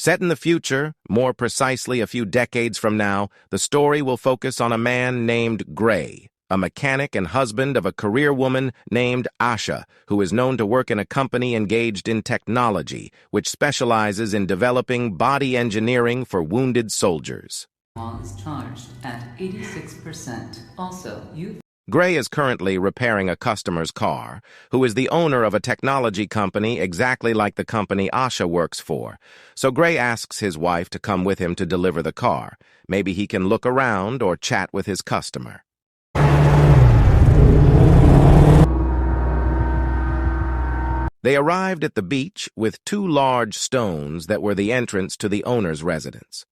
Set in the future, more precisely a few decades from now, the story will focus on a man named Gray, a mechanic and husband of a career woman named Asha, who is known to work in a company engaged in technology, which specializes in developing body engineering for wounded soldiers. Is charged at 86%. Also, Gray is currently repairing a customer's car, who is the owner of a technology company exactly like the company Asha works for. So Gray asks his wife to come with him to deliver the car. Maybe he can look around or chat with his customer. They arrived at the beach with 2 large stones that were the entrance to the owner's residence.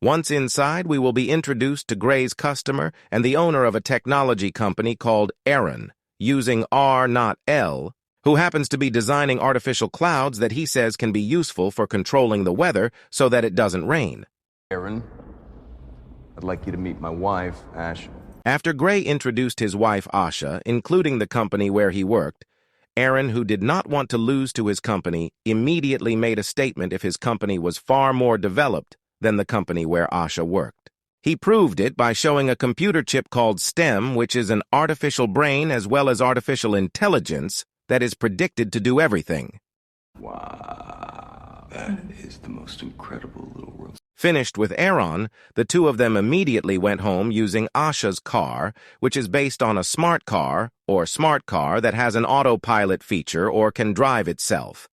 Once inside, we will be introduced to Gray's customer and the owner of a technology company called Aaron, using R, not L, who happens to be designing artificial clouds that he says can be useful for controlling the weather so that it doesn't rain. Aaron, I'd like you to meet my wife, Ash. After Gray introduced his wife, Asha, including the company where he worked, Aaron, who did not want to lose to his company, immediately made a statement if his company was far more developed than the company where Asha worked. He proved it by showing a computer chip called STEM, which is an artificial brain as well as artificial intelligence that is predicted to do everything. Wow, that is the most incredible little world. Finished with Aaron, the 2 of them immediately went home using Asha's car, which is based on a smart car or smart car that has an autopilot feature or can drive itself.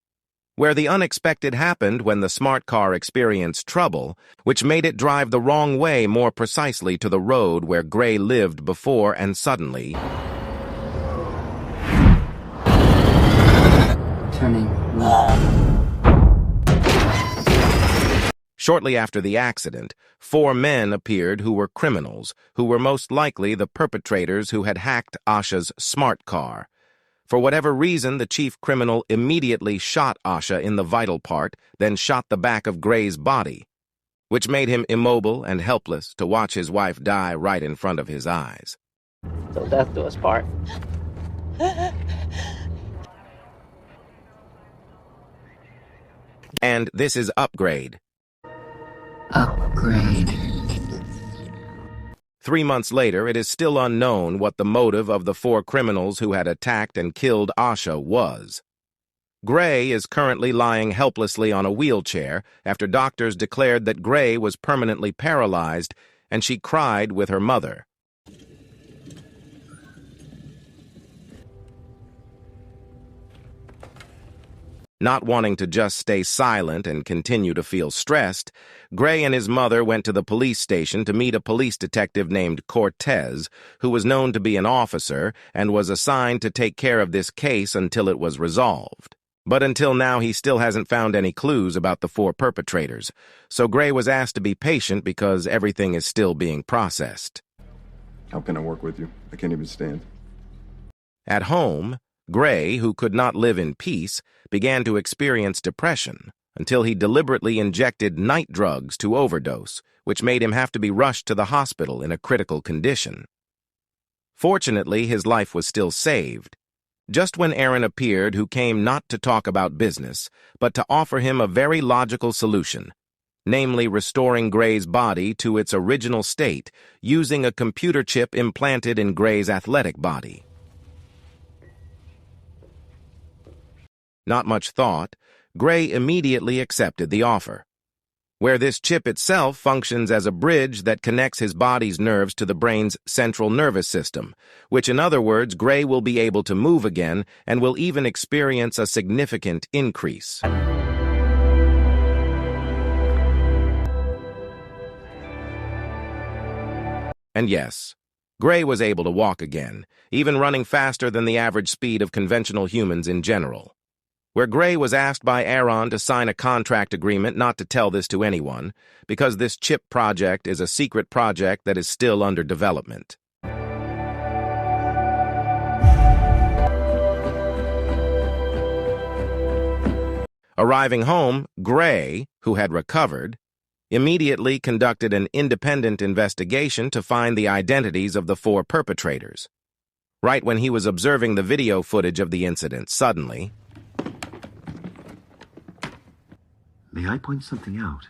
Where the unexpected happened when the smart car experienced trouble, which made it drive the wrong way, more precisely to the road where Gray lived before, and suddenly... turning left. Shortly after the accident, 4 men appeared who were criminals, who were most likely the perpetrators who had hacked Asha's smart car. For whatever reason, the chief criminal immediately shot Asha in the vital part, then shot the back of Gray's body, which made him immobile and helpless to watch his wife die right in front of his eyes. Till death do us part. And this is Upgrade. Upgrade. 3 months later, it is still unknown what the motive of the 4 criminals who had attacked and killed Asha was. Gray is currently lying helplessly on a wheelchair after doctors declared that Gray was permanently paralyzed, and she cried with her mother. Not wanting to just stay silent and continue to feel stressed, Gray and his mother went to the police station to meet a police detective named Cortez, who was known to be an officer and was assigned to take care of this case until it was resolved. But until now, he still hasn't found any clues about the 4 perpetrators, so Gray was asked to be patient because everything is still being processed. How can I work with you? I can't even stand. At home, Gray, who could not live in peace, began to experience depression until he deliberately injected night drugs to overdose, which made him have to be rushed to the hospital in a critical condition. Fortunately, his life was still saved. Just when Aaron appeared, who came not to talk about business, but to offer him a very logical solution, namely restoring Gray's body to its original state using a computer chip implanted in Gray's athletic body. Not much thought, Gray immediately accepted the offer. Where this chip itself functions as a bridge that connects his body's nerves to the brain's central nervous system, which in other words, Gray will be able to move again and will even experience a significant increase. And yes, Gray was able to walk again, even running faster than the average speed of conventional humans in general. Where Gray was asked by Aaron to sign a contract agreement not to tell this to anyone, because this chip project is a secret project that is still under development. Arriving home, Gray, who had recovered, immediately conducted an independent investigation to find the identities of the 4 perpetrators. Right when he was observing the video footage of the incident, suddenly... May I point something out?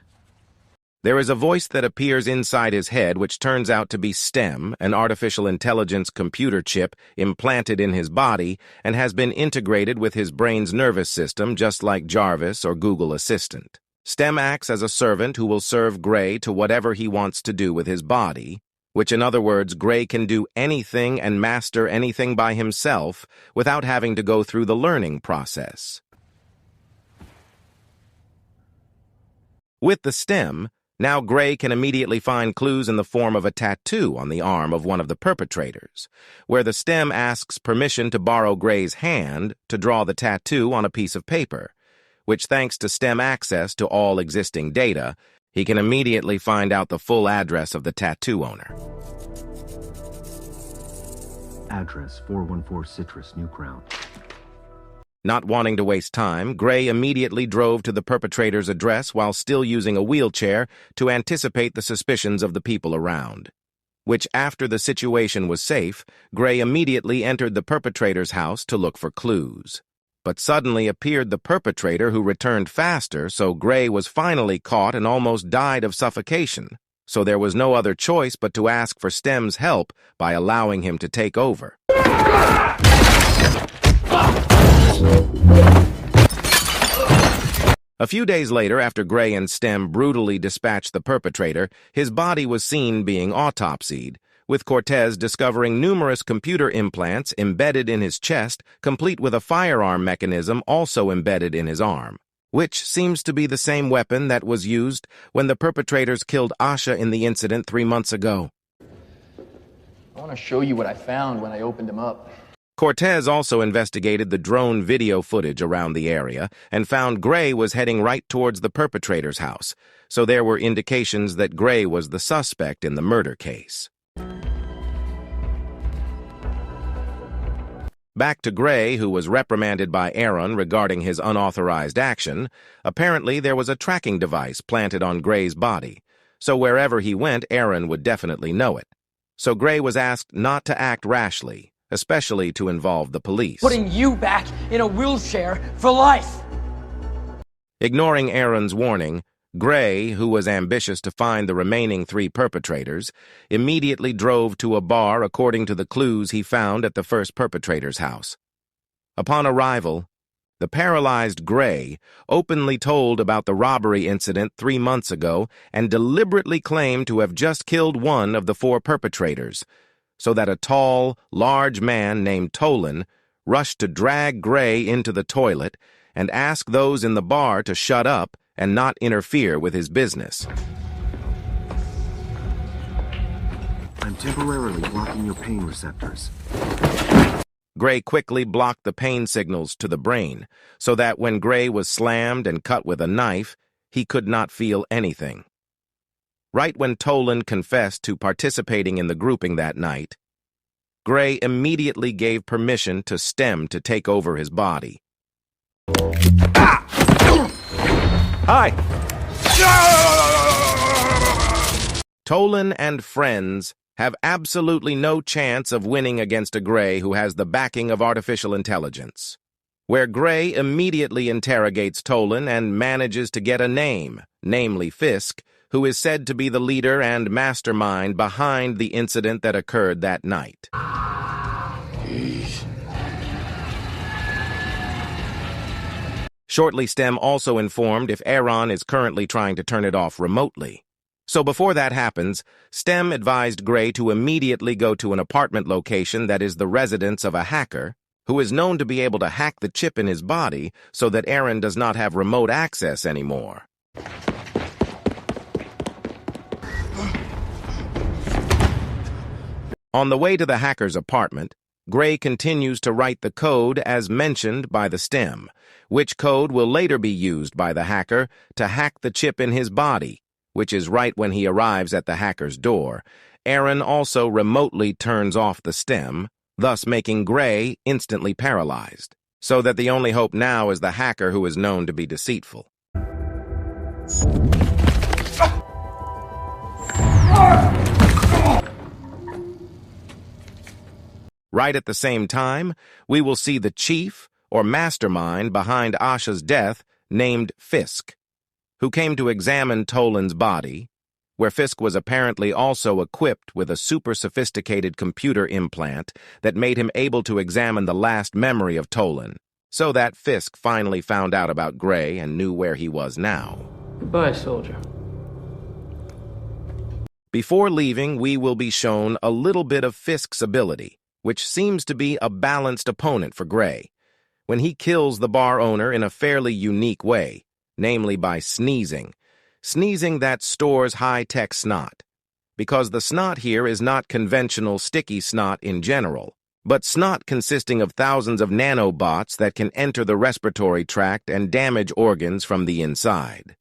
There is a voice that appears inside his head which turns out to be STEM, an artificial intelligence computer chip implanted in his body and has been integrated with his brain's nervous system just like Jarvis or Google Assistant. STEM acts as a servant who will serve Gray to whatever he wants to do with his body, which in other words, Gray can do anything and master anything by himself without having to go through the learning process. With the STEM, now Gray can immediately find clues in the form of a tattoo on the arm of one of the perpetrators, where the STEM asks permission to borrow Gray's hand to draw the tattoo on a piece of paper, which thanks to STEM access to all existing data, he can immediately find out the full address of the tattoo owner. Address 414 Citrus, New Crown. Not wanting to waste time, Gray immediately drove to the perpetrator's address while still using a wheelchair to anticipate the suspicions of the people around. Which, after the situation was safe, Gray immediately entered the perpetrator's house to look for clues. But suddenly appeared the perpetrator who returned faster, so Gray was finally caught and almost died of suffocation. So there was no other choice but to ask for STEM's help by allowing him to take over. A few days later, after Gray and STEM brutally dispatched the perpetrator, his body was seen being autopsied, with Cortez discovering numerous computer implants embedded in his chest, complete with a firearm mechanism also embedded in his arm, which seems to be the same weapon that was used when the perpetrators killed Asha in the incident 3 months ago. I want to show you what I found when I opened him up. Cortez also investigated the drone video footage around the area and found Gray was heading right towards the perpetrator's house, so there were indications that Gray was the suspect in the murder case. Back to Gray, who was reprimanded by Aaron regarding his unauthorized action. Apparently, there was a tracking device planted on Gray's body, so wherever he went, Aaron would definitely know it. So Gray was asked not to act rashly, especially to involve the police. Putting you back in a wheelchair for life! Ignoring Aaron's warning, Gray, who was ambitious to find the remaining 3 perpetrators, immediately drove to a bar according to the clues he found at the first perpetrator's house. Upon arrival, the paralyzed Gray openly told about the robbery incident 3 months ago and deliberately claimed to have just killed one of the 4 perpetrators, so that a tall, large man named Tolan rushed to drag Gray into the toilet and ask those in the bar to shut up and not interfere with his business. I'm temporarily blocking your pain receptors. Gray quickly blocked the pain signals to the brain, so that when Gray was slammed and cut with a knife, he could not feel anything. Right when Tolan confessed to participating in the grouping that night, Gray immediately gave permission to STEM to take over his body. Hi! Tolan and friends have absolutely no chance of winning against a Gray who has the backing of artificial intelligence, where Gray immediately interrogates Tolan and manages to get a name, namely Fisk, who is said to be the leader and mastermind behind the incident that occurred that night. Shortly, STEM also informed if Aaron is currently trying to turn it off remotely. So before that happens, STEM advised Gray to immediately go to an apartment location that is the residence of a hacker who is known to be able to hack the chip in his body so that Aaron does not have remote access anymore. On the way to the hacker's apartment, Gray continues to write the code as mentioned by the STEM, which code will later be used by the hacker to hack the chip in his body, which is right when he arrives at the hacker's door. Aaron also remotely turns off the STEM, thus making Gray instantly paralyzed, so that the only hope now is the hacker who is known to be deceitful. Right at the same time, we will see the chief or mastermind behind Asha's death named Fisk, who came to examine Tolan's body, where Fisk was apparently also equipped with a super-sophisticated computer implant that made him able to examine the last memory of Tolan, so that Fisk finally found out about Gray and knew where he was now. Goodbye, soldier. Before leaving, we will be shown a little bit of Fisk's ability, which seems to be a balanced opponent for Gray, when he kills the bar owner in a fairly unique way, namely by sneezing that stores high-tech snot, because the snot here is not conventional sticky snot in general, but snot consisting of thousands of nanobots that can enter the respiratory tract and damage organs from the inside.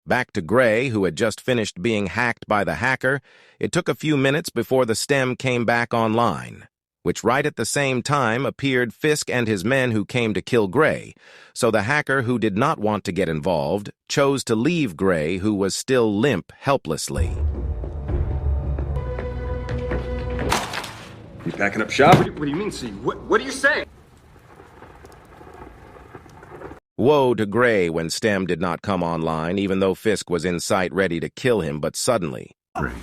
Back to Gray, who had just finished being hacked by the hacker, it took a few minutes before the stem came back online, which right at the same time appeared Fisk and his men who came to kill Gray, so the hacker, who did not want to get involved, chose to leave Gray, who was still limp helplessly. You packing up shop? What do you mean, see? What do you say? Woe to Gray when Stem did not come online, even though Fisk was in sight ready to kill him, but suddenly... Gray.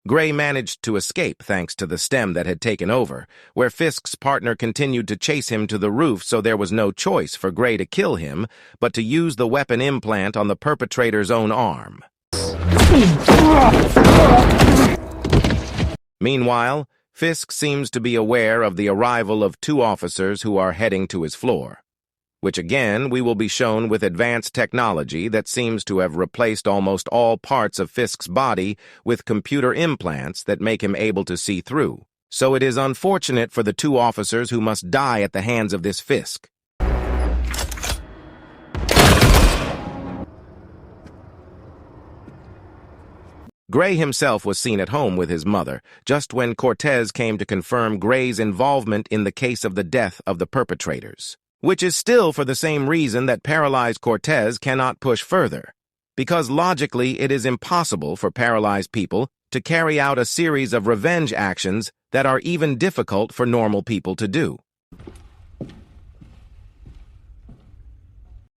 Gray managed to escape thanks to the stem that had taken over, where Fisk's partner continued to chase him to the roof, so there was no choice for Gray to kill him, but to use the weapon implant on the perpetrator's own arm. Meanwhile, Fisk seems to be aware of the arrival of two officers who are heading to his floor, which again we will be shown with advanced technology that seems to have replaced almost all parts of Fisk's body with computer implants that make him able to see through. So it is unfortunate for the two officers who must die at the hands of this Fisk. Gray himself was seen at home with his mother, just when Cortez came to confirm Gray's involvement in the case of the death of the perpetrators, which is still for the same reason that paralyzed Cortez cannot push further, because logically it is impossible for paralyzed people to carry out a series of revenge actions that are even difficult for normal people to do.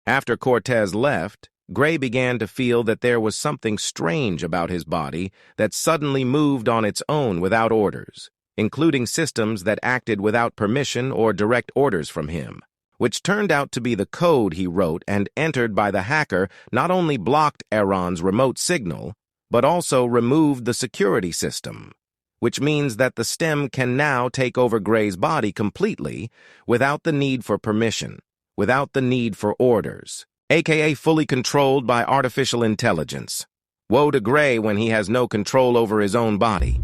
After Cortez left, Gray began to feel that there was something strange about his body that suddenly moved on its own without orders, including systems that acted without permission or direct orders from him, which turned out to be the code he wrote and entered by the hacker. Not only blocked Aaron's remote signal, but also removed the security system, which means that the stem can now take over Gray's body completely without the need for permission, without the need for orders, aka fully controlled by artificial intelligence. Woe to Gray when he has no control over his own body.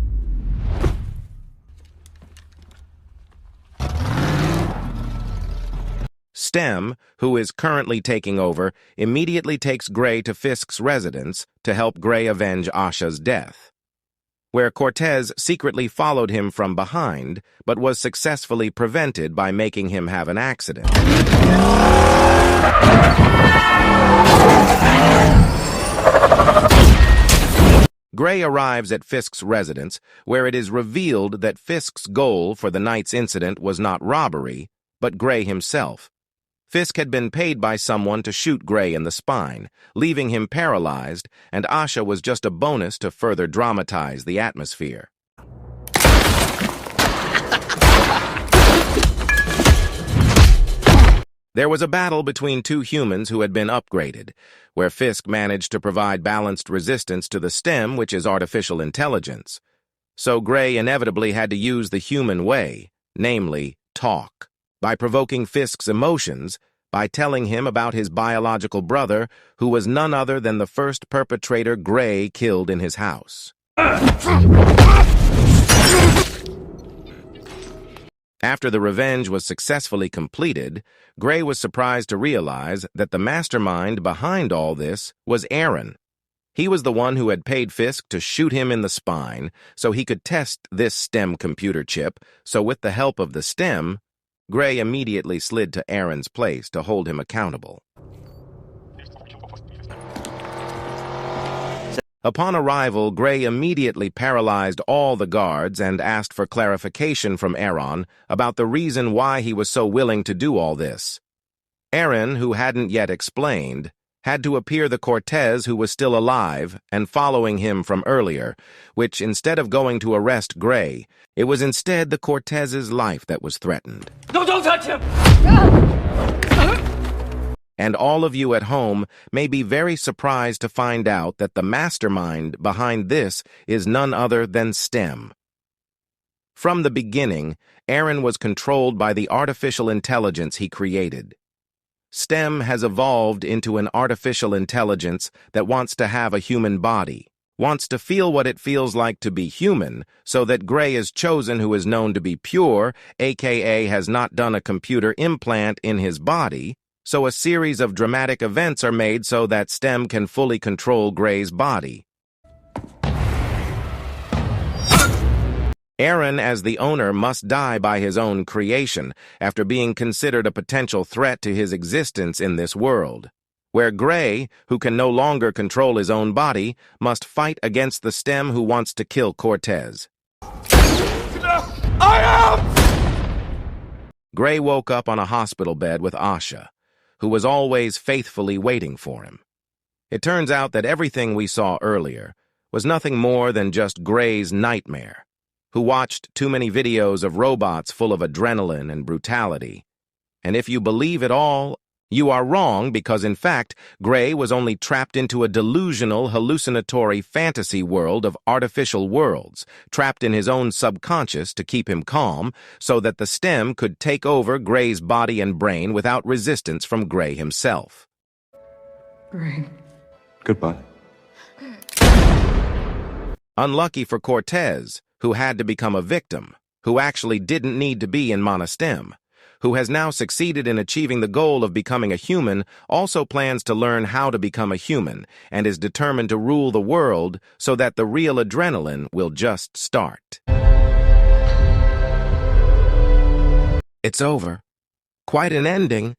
Stem, who is currently taking over, immediately takes Gray to Fisk's residence to help Gray avenge Asha's death, where Cortez secretly followed him from behind, but was successfully prevented by making him have an accident. Gray arrives at Fisk's residence, where it is revealed that Fisk's goal for the night's incident was not robbery, but Gray himself. Fisk had been paid by someone to shoot Gray in the spine, leaving him paralyzed, and Asha was just a bonus to further dramatize the atmosphere. There was a battle between two humans who had been upgraded, where Fisk managed to provide balanced resistance to the stem, which is artificial intelligence. So Gray inevitably had to use the human way, namely, talk, by provoking Fisk's emotions, by telling him about his biological brother, who was none other than the first perpetrator Gray killed in his house. After the revenge was successfully completed, Gray was surprised to realize that the mastermind behind all this was Aaron. He was the one who had paid Fisk to shoot him in the spine so he could test this STEM computer chip, so with the help of the STEM, Gray immediately slid to Aaron's place to hold him accountable. Upon arrival, Gray immediately paralyzed all the guards and asked for clarification from Aaron about the reason why he was so willing to do all this. Aaron, who hadn't yet explained, had to appear the Cortez who was still alive and following him from earlier, which instead of going to arrest Gray, it was instead the Cortez's life that was threatened. No, don't touch him! And all of you at home may be very surprised to find out that the mastermind behind this is none other than STEM. From the beginning, Aaron was controlled by the artificial intelligence he created. STEM has evolved into an artificial intelligence that wants to have a human body, wants to feel what it feels like to be human, so that Gray is chosen who is known to be pure, aka has not done a computer implant in his body, so a series of dramatic events are made so that STEM can fully control Gray's body. Aaron, as the owner, must die by his own creation after being considered a potential threat to his existence in this world, where Gray, who can no longer control his own body, must fight against the STEM who wants to kill Cortez. Gray woke up on a hospital bed with Asha, who was always faithfully waiting for him. It turns out that everything we saw earlier was nothing more than just Gray's nightmare, who watched too many videos of robots full of adrenaline and brutality. And if you believe it all, you are wrong, because in fact, Gray was only trapped into a delusional, hallucinatory fantasy world of artificial worlds, trapped in his own subconscious to keep him calm, so that the STEM could take over Gray's body and brain without resistance from Gray himself. Gray. Goodbye. Unlucky for Cortez, who had to become a victim, who actually didn't need to be in Monostem, who has now succeeded in achieving the goal of becoming a human, also plans to learn how to become a human, and is determined to rule the world so that the real adrenaline will just start. It's over. Quite an ending.